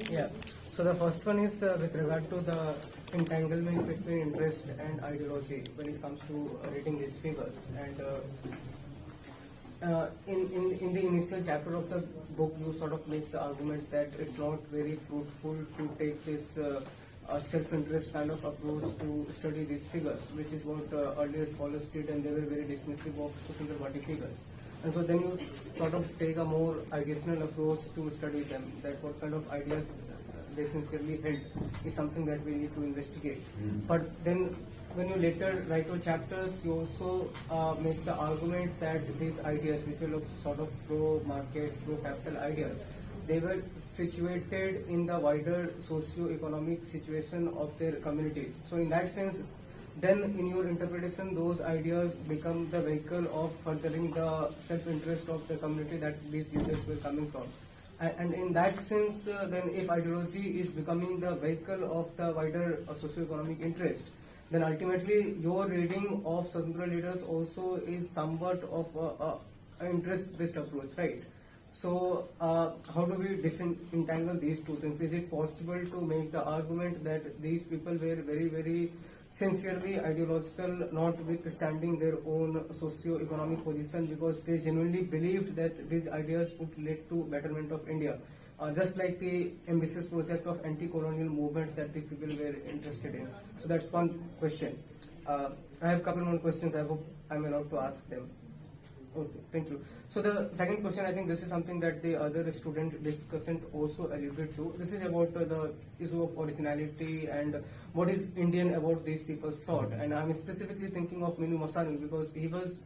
Yeah. So the first one is with regard to the entanglement between interest and ideology when it comes to reading these figures. And in the initial chapter of the book, you sort of make the argument that it's not very fruitful to take this self-interest kind of approach to study these figures, which is what earlier scholars did, and they were very dismissive of Swatantra Party figures. And so then you sort of take a more ideational approach to study them, that what kind of ideas they sincerely held is something that we need to investigate. But then when you later write your chapters, you also make the argument that these ideas, which were sort of pro-market, pro-capital ideas, they were situated in the wider socio-economic situation of their communities. So in that sense, then in your interpretation, those ideas become the vehicle of furthering the self-interest of the community that these leaders were coming from. And in that sense, then if ideology is becoming the vehicle of the wider socio-economic interest, then ultimately your reading of Swatantra leaders also is somewhat of an interest-based approach, right? So how do we disentangle these two things? Is it possible to make the argument that these people were very, very sincerely ideological, notwithstanding their own socio-economic position, because they genuinely believed that these ideas would lead to betterment of India, just like the ambitious project of anti-colonial movement that these people were interested in? So that's one question. I have a couple more questions. I hope I'm allowed to ask them. Okay, thank you. So the second question, I think this is something that the other student discussant also alluded to. This is about the issue of originality and what is Indian about these people's thought. And I'm specifically thinking of Minu Masani because he was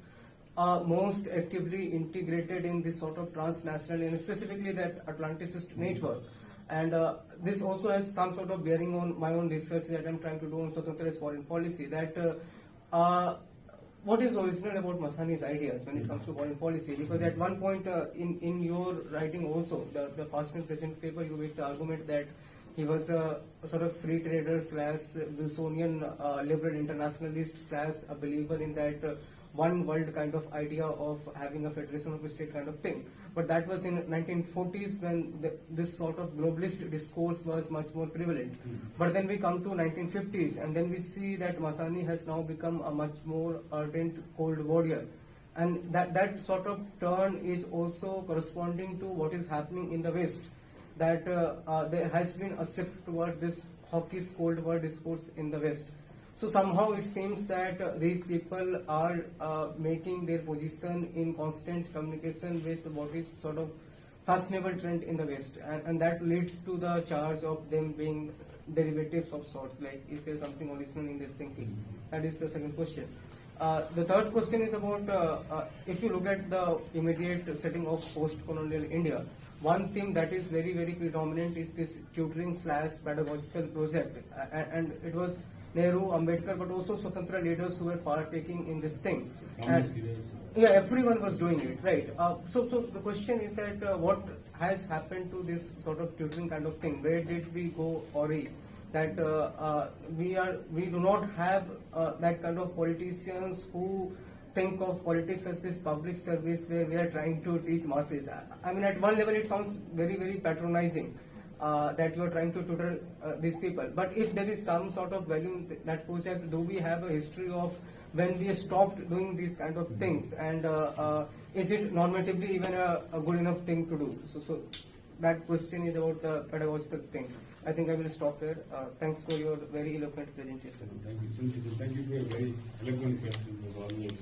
most actively integrated in this sort of transnational and specifically that Atlanticist network. And this also has some sort of bearing on my own research that I'm trying to do on Swatantra's foreign policy. That what is original about Masani's ideas when it comes to foreign policy? Because at one point in your writing also, the past and present paper, you make the argument that he was a sort of free trader slash Wilsonian liberal internationalist slash a believer in that one world kind of idea of having a federation of a state kind of thing. But that was in 1940s when this sort of globalist discourse was much more prevalent. But then we come to 1950s and then we see that Masani has now become a much more ardent cold warrior. And that sort of turn is also corresponding to what is happening in the West. That there has been a shift toward this hawkish Cold War discourse in the West. So somehow it seems that these people are making their position in constant communication with what is sort of fashionable trend in the West, and that leads to the charge of them being derivatives of sorts. Like, is there something original in their thinking? That is the second question. The third question is about if you look at the immediate setting of post-colonial India, one thing that is very, very predominant is this tutoring slash pedagogical project, and it was Nehru, Ambedkar, but also Swatantra leaders who were partaking in this thing. And, yeah, everyone was doing it, right? So the question is that what has happened to this sort of tutoring kind of thing? Where did we go awry? That we do not have that kind of politicians who think of politics as this public service where we are trying to teach masses. I mean, at one level it sounds very, very patronizing. That you are trying to tutor these people. But if there is some sort of value in that project, do we have a history of when we stopped doing these kind of things? And is it normatively even a good enough thing to do? So that question is about the pedagogical thing. I think I will stop here. Thanks for your very eloquent presentation. Thank you, Sanjit. Thank you for your very eloquent questions as always.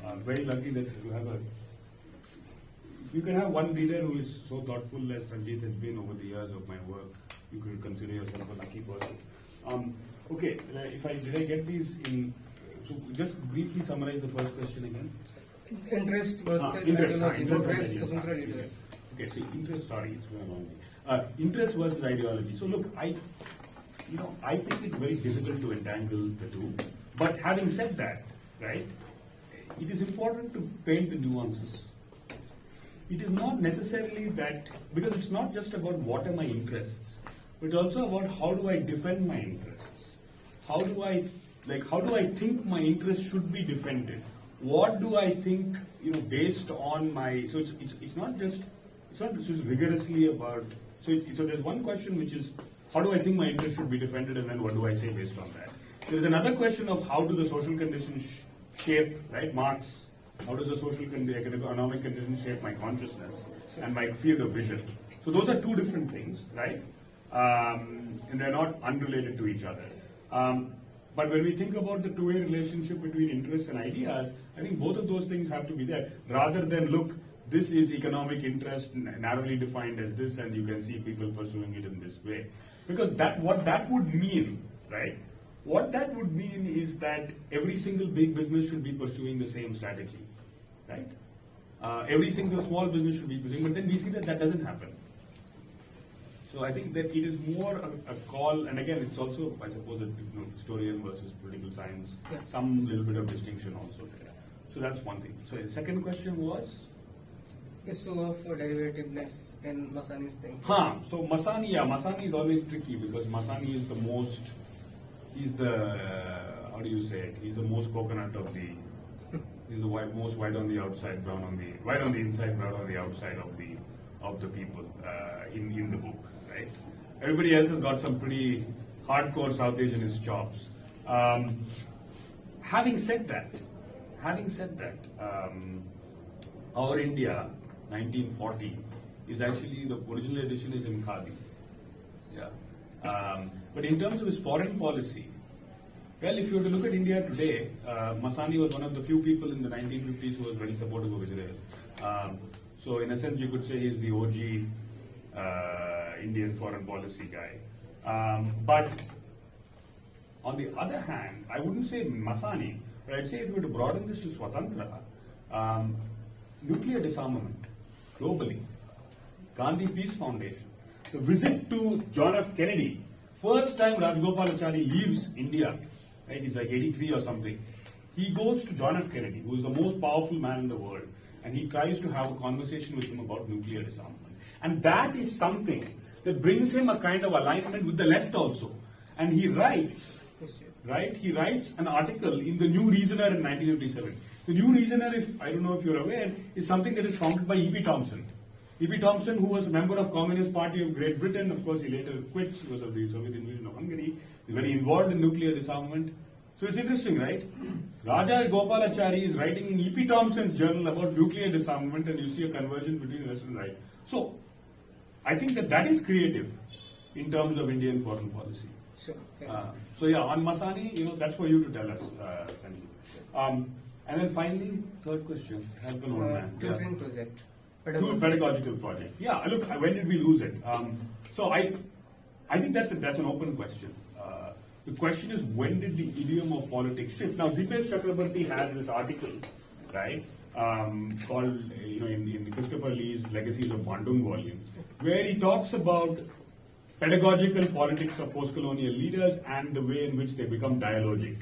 I'm very lucky that you can have one reader who is so thoughtful as Sanjit has been over the years of my work. You could consider yourself a lucky person. Okay, did I get these in? So just briefly summarize the first question again. Interest versus ideology. Okay, so interest. Sorry, it's going on. Interest versus ideology. So look, I think it's very difficult to entangle the two. But having said that, right, it is important to paint the nuances. It is not necessarily that, because it's not just about what are my interests, but also about how do I defend my interests. How do I think my interests should be defended? What do I think, based on my, so it's not just rigorously about So there's one question which is, how do I think my interest should be defended, and then what do I say based on that? There's another question of how do the social conditions shape, right? Marx, how does the social economic conditions shape my consciousness and my field of vision? So those are two different things, right? And they're not unrelated to each other. But when we think about the two-way relationship between interests and ideas, I think both of those things have to be there, rather than look, this is economic interest narrowly defined as this, and you can see people pursuing it in this way. Because what that would mean, right? What that would mean is that every single big business should be pursuing the same strategy, right? Every single small business should be pursuing, but then we see that that doesn't happen. So I think that it is more a call, and again, it's also, I suppose, historian versus political science, some little bit of distinction also there. So that's one thing. So the second question was? Issue of derivativeness in Masani's thing. So Masani is always tricky because Masani is the most, he's the, how do you say it? He's the most coconut of the, he's the most white on the outside, brown on the, white on the inside, brown on the outside of the people in the book, right? Everybody else has got some pretty hardcore South Asianist chops. Having said that, our India, 1940, is actually, the original edition is in Khadi. Yeah. But in terms of his foreign policy, well, if you were to look at India today, Masani was one of the few people in the 1950s who was very supportive of Israel. So in a sense, you could say he's the OG Indian foreign policy guy. But on the other hand, I wouldn't say Masani, but I'd say if you were to broaden this to Swatantra, nuclear disarmament globally, Gandhi Peace Foundation, the visit to John F. Kennedy, first time Rajgopalachari leaves India, right? He's like 83 or something. He goes to John F. Kennedy, who is the most powerful man in the world, and he tries to have a conversation with him about nuclear disarmament. And that is something that brings him a kind of alignment with the left also. And he writes, right? He writes an article in the New Reasoner in 1957. The New Reasoner, I don't know if you're aware, is something that is founded by E.P. Thompson. E.P. Thompson, who was a member of Communist Party of Great Britain, of course he later quits because of the Soviet invasion of Hungary. He's very involved in nuclear disarmament. So it's interesting, right? Raja Gopalachari is writing in E.P. Thompson's journal about nuclear disarmament, and you see a conversion between left and right. So I think that is creative in terms of Indian foreign policy. Sure. So yeah, on Masani, that's for you to tell us, Sanjeev. And then finally, third question, help an old man. Tutoring project. Pedagogical project. Yeah, look, when did we lose it? So I think that's an open question. The question is, when did the idiom of politics shift? Now, Dipesh Chakrabarty has this article, right, called, in Christopher Lee's Legacies of Bandung volume, where he talks about pedagogical politics of post-colonial leaders and the way in which they become dialogic.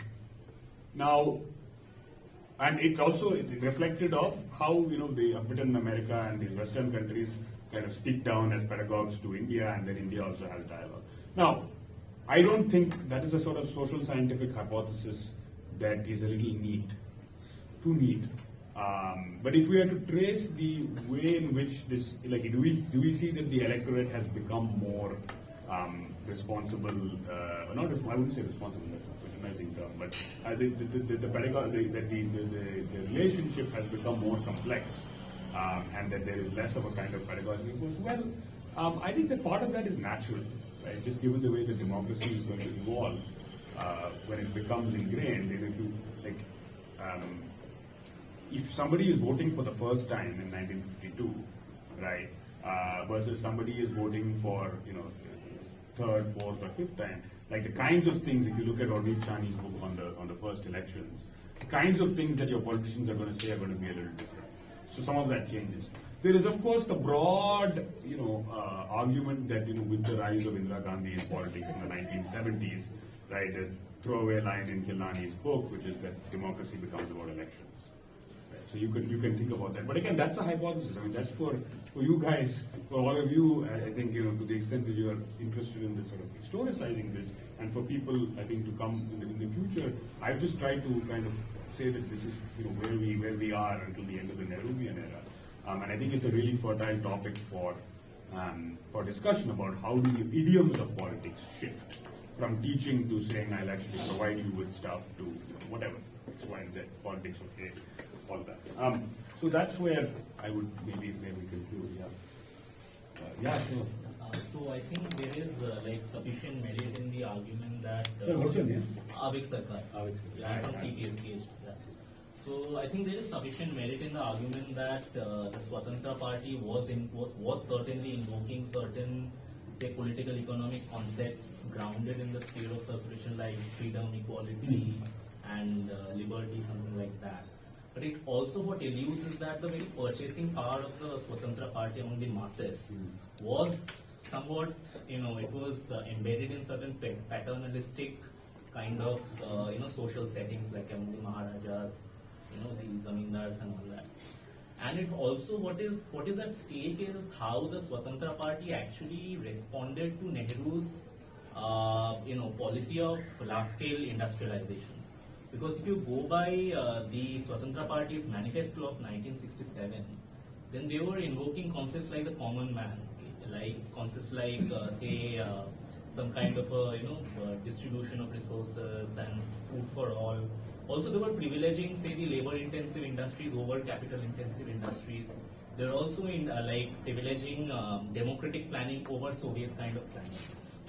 Now, and it also reflected of how, the Britain, America, and these Western countries kind of speak down as pedagogues to India, and then India also has dialogue. Now, I don't think that is a sort of social scientific hypothesis that is a little neat, too neat. But if we are to trace the way in which this, do we see that the electorate has become more responsible? I wouldn't say responsible. That's a patronizing term, but the pedagogy, the relationship has become more complex, and that there is less of a kind of pedagogy. Well, I think that part of that is natural. Right? Just given the way the democracy is going to evolve, when it becomes ingrained, if somebody is voting for the first time in 1952, right, versus somebody is voting for, third, fourth, or fifth time, like the kinds of things, if you look at Ornit Chani's book on the first elections, the kinds of things that your politicians are going to say are going to be a little different. So some of that changes. There is, of course, the broad, argument that, with the rise of Indira Gandhi in politics in the 1970s, right, a throwaway line in Killarney's book, which is that democracy becomes about elections. Right? So you can think about that. But again, that's a hypothesis. I mean, that's for you guys, for all of you, I think, to the extent that you are interested in this sort of historicizing this, and for people, I think, to come in the future, I've just tried to kind of say that this is, where we are until the end of the Nehruvian era. And I think it's a really fertile topic for for discussion about how do the idioms of politics shift from teaching to saying I'll actually provide you with stuff to whatever, X, Y, and Z, politics, okay, all that. So that's where I would maybe conclude. Yeah, sure. So I think there is like sufficient merit in the argument that What's your name? Avik Sarkar. Yeah, I'm from CPSPH. Yeah. So I think there is sufficient merit in the argument that the Swatantra Party was certainly invoking certain, say, political economic concepts grounded in the sphere of circulation like freedom, equality, and liberty, something like that. But it also what alludes is that the very purchasing power of the Swatantra Party among the masses was somewhat, it was embedded in certain paternalistic kind of, social settings like among the Maharajas, the Zamindars and all that. And it also, what is at stake is how the Swatantra Party actually responded to Nehru's, policy of large-scale industrialization. Because if you go by the Swatantra Party's manifesto of 1967, then they were invoking concepts like the common man, like concepts like, say, some kind of distribution of resources and food for all. Also, they were privileging, say, the labor-intensive industries over capital-intensive industries. They're also privileging democratic planning over Soviet kind of planning.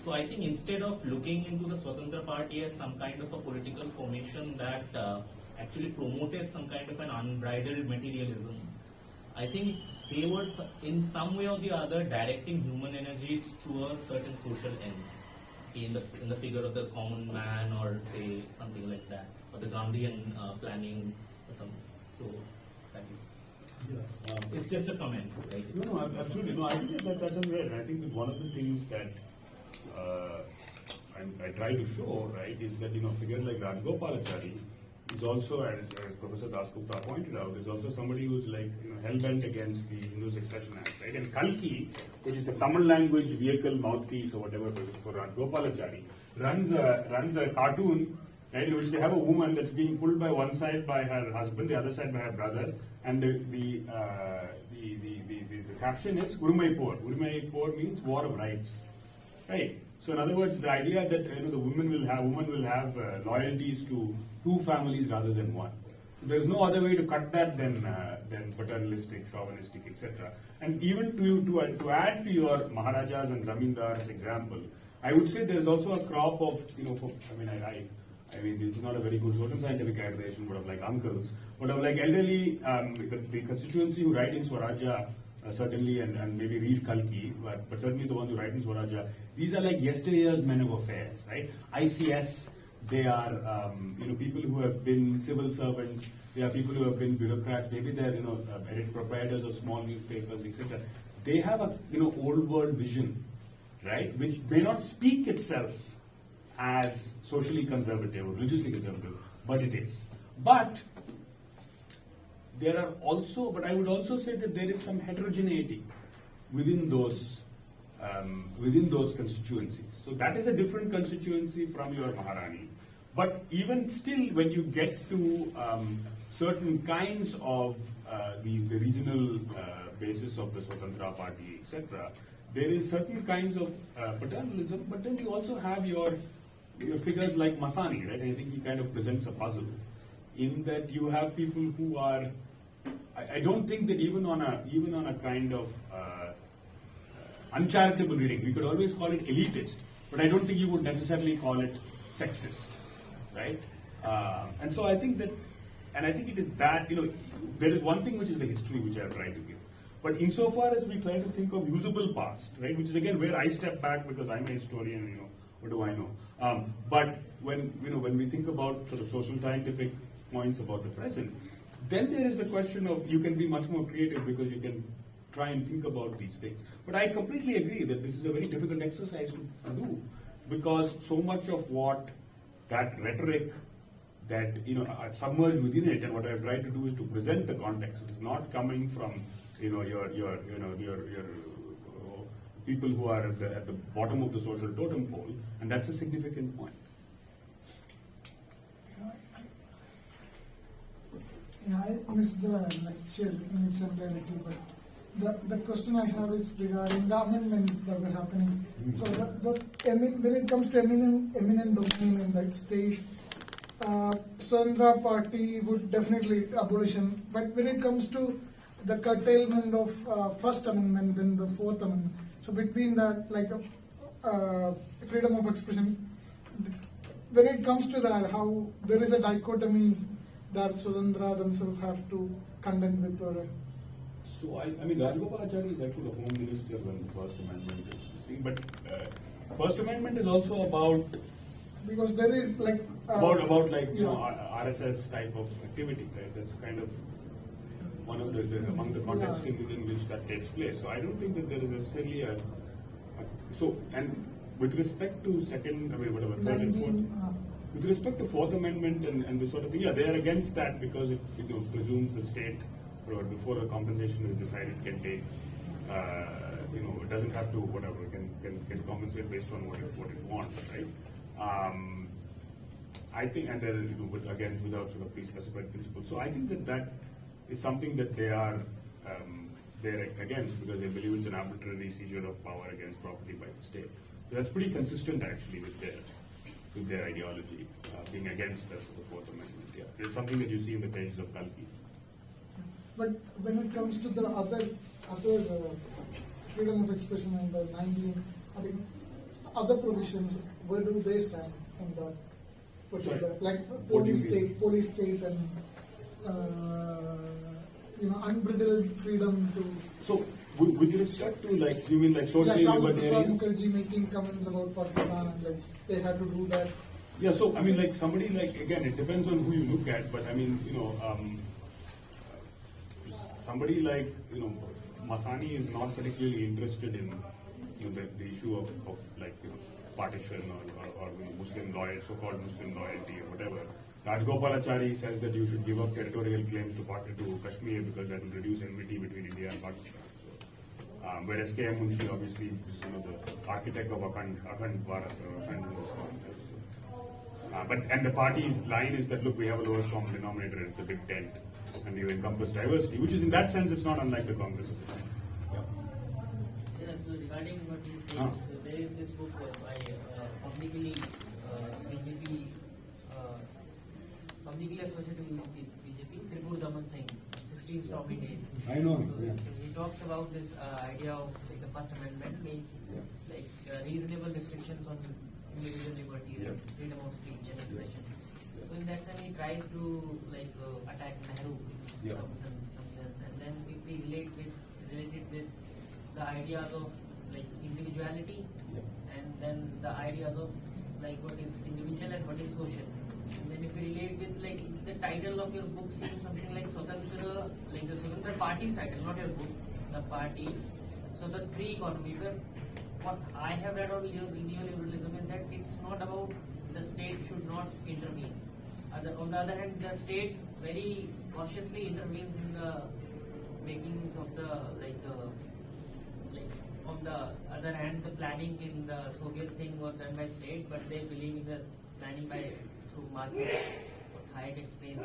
So I think instead of looking into the Swatantra Party as some kind of a political formation that actually promoted some kind of an unbridled materialism, I think they were in some way or the other directing human energies towards certain social ends in the figure of the common man, or say something like that, or the Gandhian planning or something. So that is. It's just a comment, right? No, absolutely. No, I think that's unreal. I think that one of the things that I try to show, right, is that, figures like Rajgopalachari is also, as Professor Dasgupta pointed out, is also somebody who's hell-bent against the Hindu Succession Act, right? And Kalki, which is the Tamil language vehicle mouthpiece or whatever for Rajgopalachari, runs a cartoon, right, in which they have a woman that's being pulled by one side by her husband, the other side by her brother, and the caption is Urumai Por. Urumai Por means war of rights. Right. So in other words, the idea that the woman will have loyalties to two families rather than one. There is no other way to cut that than paternalistic, chauvinistic, etc. And even to add to your Maharajas and Zamindars example, I would say there is also a crop of I mean this is not a very good social scientific categorization, but of like uncles, but of like elderly the constituency who write in Swarajya. Certainly, and maybe read Kalki, but certainly the ones who write in Swarajya, these are like yesteryear's men of affairs, right? ICS, they are people who have been civil servants, they are people who have been bureaucrats, maybe they're proprietors of small newspapers, etc. They have a old world vision, right, which may not speak itself as socially conservative or religiously conservative, but it is. But there are also, but I would also say that there is some heterogeneity within those constituencies. So that is a different constituency from your Maharani. But even still, when you get to certain kinds of the regional basis of the Swatantra Party, etc., there is certain kinds of paternalism. But then you also have your figures like Masani, right? And I think he kind of presents a puzzle in that you have people who are. I don't think that even on a kind of uncharitable reading, we could always call it elitist, but I don't think you would necessarily call it sexist, right? And so I think that, and I think it is that, there is one thing which is the history which I have tried to give. But insofar as we try to think of usable past, right, which is again where I step back because I'm a historian, what do I know? But when we think about sort of social scientific points about the present, then there is the question of you can be much more creative because you can try and think about these things. But I completely agree that this is a very difficult exercise to do because so much of what that rhetoric that submerged within it, and what I've tried to do is to present the context. It is not coming from your people who are at the bottom of the social totem pole, and that's a significant point. Yeah, I missed the lecture in its entirety, but the question I have is regarding the amendments that were happening. So when it comes to eminent domain in the state, Swatantra Party would definitely abolition. But when it comes to the curtailment of First Amendment and the Fourth Amendment, so between that, like freedom of expression, when it comes to that, how there is a dichotomy that Swatantra themselves have to contend with, or so I mean, Rajagopalachari is actually the Home Minister when the First Amendment is thing, but First Amendment is also about because there is like about like you know RSS type of activity, right? That's kind of one of the among the contexts in which that takes place. So I don't think that there is necessarily a so and with respect to second, I mean whatever third and fourth. With respect to Fourth Amendment and this sort of thing, yeah, they are against that because it presumes the state, or before the compensation is decided, can take, it doesn't have to whatever, can compensate based on what it wants, right? I think, and there, but again, without sort of pre-specified principles. So I think that is something that they are they're against because they believe it's an arbitrary seizure of power against property by the state. So that's pretty consistent actually with their ideology, being against the Fourth Amendment. Yeah, it's something that you see in the pages of Kalki. But when it comes to the other freedom of expression and the 19, I mean, other provisions, where do they stand in that particular, like police state, and unbridled freedom to. So, with respect to like, you mean like socially libertarian? Mukherjee making comments about Pakistan and like they had to do that. Yeah, so I mean like somebody like, again, it depends on who you look at, but I mean, somebody like, Masani is not particularly interested in the issue of like, partition or Muslim loyalty, so-called Muslim loyalty or whatever. Rajagopalachari says that you should give up territorial claims to Kashmir because that will reduce enmity between India and Pakistan. So, whereas K.M. Munshi obviously is the architect of Akhand Bharat, Akhand Hindustan. And the party's line is that, look, we have a lowest common denominator and it's a big tent and we encompass diversity, which is in that sense it's not unlike the Congress of the time. Yeah, so regarding what you said, so there is this book by publicly BJP, publicly associated with BJP, Tripur Daman Singh, 16 Stormy Days. I know. So, he talks about this idea of like, the First Amendment, like reasonable restrictions on individual liberty, freedom of speech and expression. So in that sense, he tries to like attack Nehru in some sense, and then if we relate it with the ideas of like individuality, and then the ideas of like what is individual and what is social. And then if we relate with like the title of your book seems something like Swatantra, like the Swatantra Party's title, not your book, the party. So the three economies. What I have read on neoliberalism is that it's not about the state should not intervene. On the other hand, the state very cautiously intervenes in the makings of the on the other hand, the planning in the Soviet thing was done by state, but they believe in the planning through market, what Hayek explains.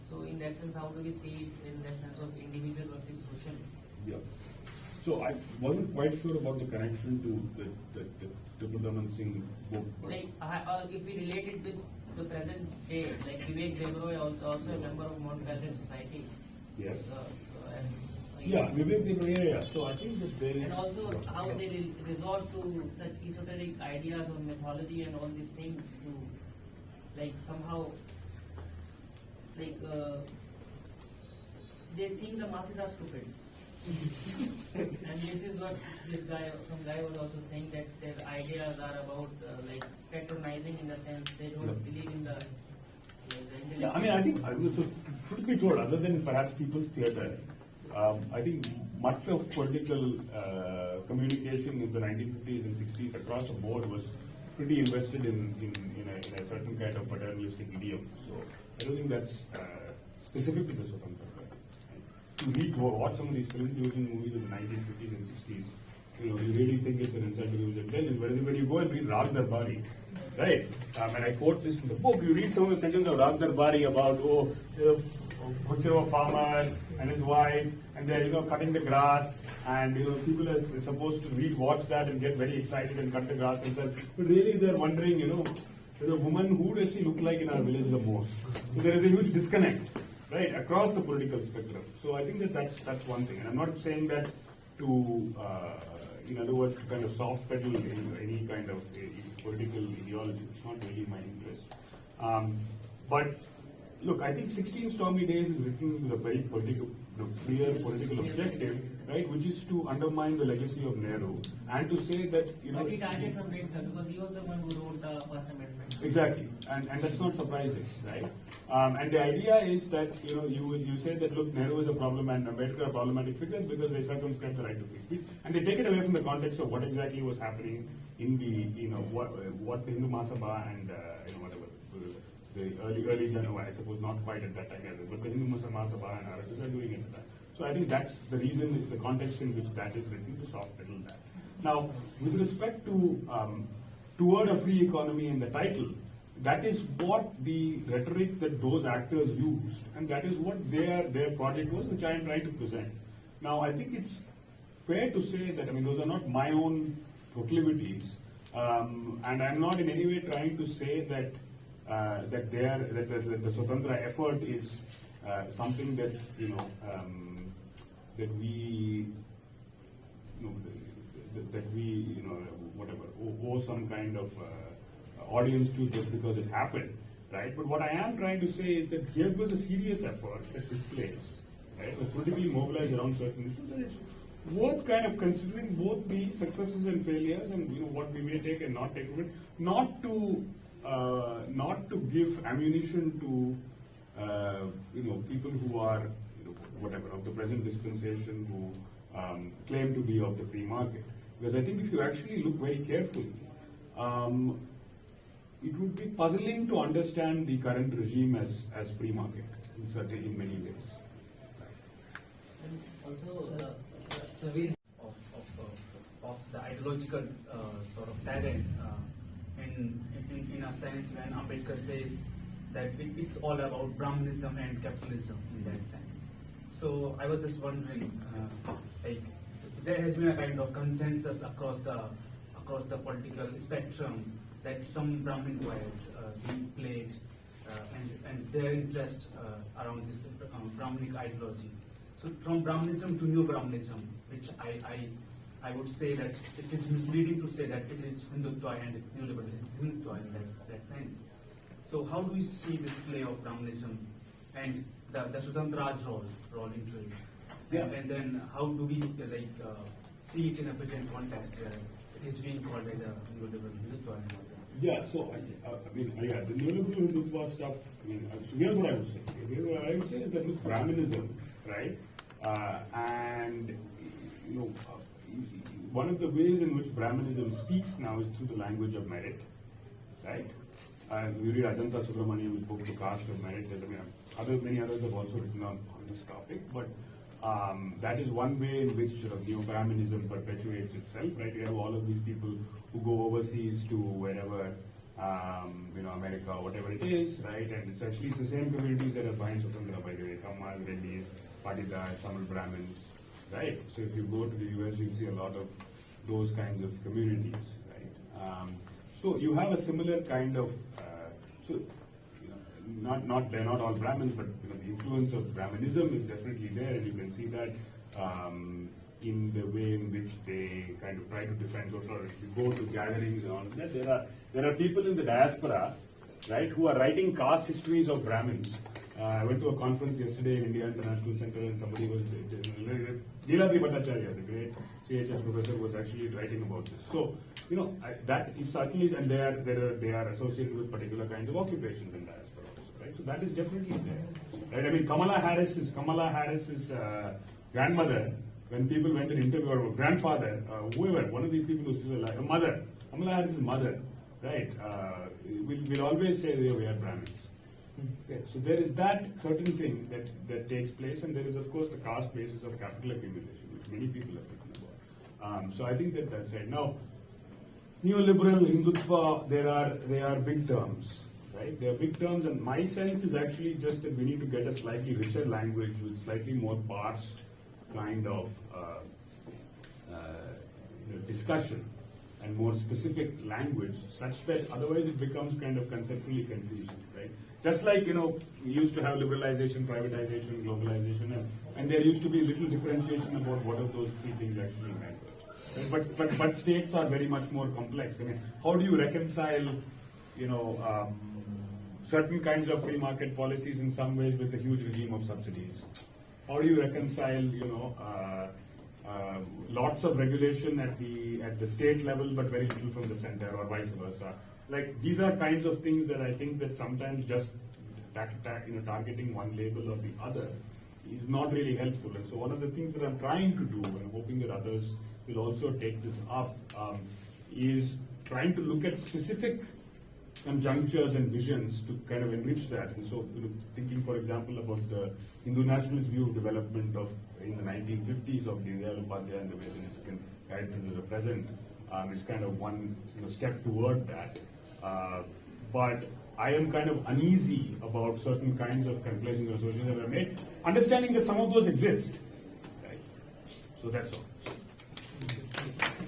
So in that sense, how do we see it in the sense of individual versus social? Yeah. So I wasn't quite sure about the connection to the Tripur Daman Singh book. Like, if we relate it with the present day, like Vivek Debroi also a member of Mount Carmel Society. Yes. Vivek Debroi, yeah. So I think that there is. And also how they resort to such esoteric ideas on mythology and all these things to, like, somehow, like, they think the masses are stupid. And this is what some guy was also saying, that their ideas are about like patronizing in the sense they don't believe in the I mean, I think, so should be told, other than perhaps people's theatre, I think much of political communication in the 1950s and 60s across the board was pretty invested in a certain kind of paternalistic idiom. So I don't think that's specific to the Swatantra Party. You need to watch some of these film division movies in the 1950s and 60s. You really think it's an insult to people's intelligence. Whereas when you go and read Rag Darbari, right? And I quote this in the book. You read some of the sections of Rag Darbari about picture of a farmer and his wife, and they're cutting the grass, and people are supposed to watch that and get very excited and cut the grass themselves. But really, they're wondering, the woman, who does she look like in our village the most? So there is a huge disconnect, right, across the political spectrum. So I think that's one thing, and I'm not saying that to, in other words, to kind of soft pedal any kind of political ideology. It's not really my interest. But look, I think 16 Stormy Days is written with a very clear political objective, right, which is to undermine the legacy of Nehru and to say that, But he targets Ambedkar because he was the one who wrote the first amendment. Exactly, and that's not surprising, right? And the idea is that, you say that, look, Nehru is a problem and Ambedkar are problematic figures because they circumscribe the right to free speech, and they take it away from the context of what exactly was happening in the, what the Hindu Mahasabha and, whatever, the early January, I suppose not quite at that time, but the Hindu Mahasabha and RSS are doing it at that. So I think that's the reason, the context in which that is written, to soft pedal that. Now, with respect to Toward a Free Economy in the title, that is what the rhetoric that those actors used, and that is what their project was, which I am trying to present. Now, I think it's fair to say that, those are not my own proclivities, and I'm not in any way trying to say that that the Swatantra effort is something that that we whatever owe some kind of audience to just because it happened, right? But what I am trying to say is that here was a serious effort that took place, right? It was politically mobilized around certain issues, and it's worth kind of considering both the successes and failures, and what we may take and not take from it, not to give ammunition to people who are whatever of the present dispensation who claim to be of the free market. Because I think if you actually look very carefully, it would be puzzling to understand the current regime as free market in many ways. And also of the ideological sort of talent in a sense when Ambedkar says that it's all about Brahmanism and capitalism in that sense. So I was just wondering, there has been a kind of consensus across the political spectrum that some Brahmin choirs being played and their interest around this Brahminic ideology. So from Brahmanism to New Brahmanism, which I would say that it is misleading to say that it is Hindutva and neoliberalism, Hindutva in that sense. So how do we see this play of Brahmanism and the Swatantra's role into it? Yeah. And then how do we see it in a present context where it is being called as a neoliberal Hindutva and all that? Yeah, so the neoliberal Hindutva stuff, so here's what I would say. What I would say is that, look, Brahmanism, right, and one of the ways in which Brahmanism speaks now is through the language of merit, right? You read Ajanta Subramanian's book, The Caste of Merit. Many others have also written on this topic, but that is one way in which Neo-Brahmanism perpetuates itself, right? You have all of these people who go overseas to wherever, America, whatever it is, right? And it's the same communities that are behind Swatantra, by the way, Kammas, Reddis, Patidars, Tamil Brahmins, right? So if you go to the US, you'll see a lot of those kinds of communities, right? So you have a similar kind of, they're not all Brahmins, but the influence of Brahmanism is definitely there, and you can see that in the way in which they kind of try to defend social. If you go to gatherings and all that, there are people in the diaspora, right, who are writing caste histories of Brahmins. I went to a conference yesterday in India International Center, and somebody was, Neeladri Bhattacharya, the great CHS professor, was actually writing about this. So, that is certainly, and they are associated with particular kinds of occupations in diaspora also, right? So that is definitely there, right? Kamala Harris's grandmother, when people went and interviewed her, grandfather, whoever, one of these people who's still alive, a mother, Kamala Harris's mother, right, will always say we are Brahmins. Okay, so there is that certain thing that takes place, and there is, of course, the caste basis of capital accumulation, which many people have written about. So I think that's right. Now, neoliberal, Hindutva, they are big terms, right? right? They are big terms, and my sense is actually just that we need to get a slightly richer language with slightly more parsed kind of discussion and more specific language, such that otherwise it becomes kind of conceptually confusing, right? Just like, we used to have liberalization, privatization, globalization, and there used to be little differentiation about what of those three things actually meant. Right? But states are very much more complex. I mean, how do you reconcile, certain kinds of free market policies in some ways with a huge regime of subsidies? How do you reconcile, lots of regulation at the state level, but very little from the center, or vice versa? Like, these are kinds of things that I think that sometimes just targeting one label or the other is not really helpful. And so one of the things that I'm trying to do, and hoping that others will also take this up, is trying to look at specific conjunctures and visions to kind of enrich that. And so, thinking, for example, about the Hindu nationalist view of development in the 1950s of Deen-Dayal Upadhyaya and the way that it's been guided into the present is kind of one step toward that. But I am kind of uneasy about certain kinds of calculations or associations that are made, understanding that some of those exist. Right? So that's all.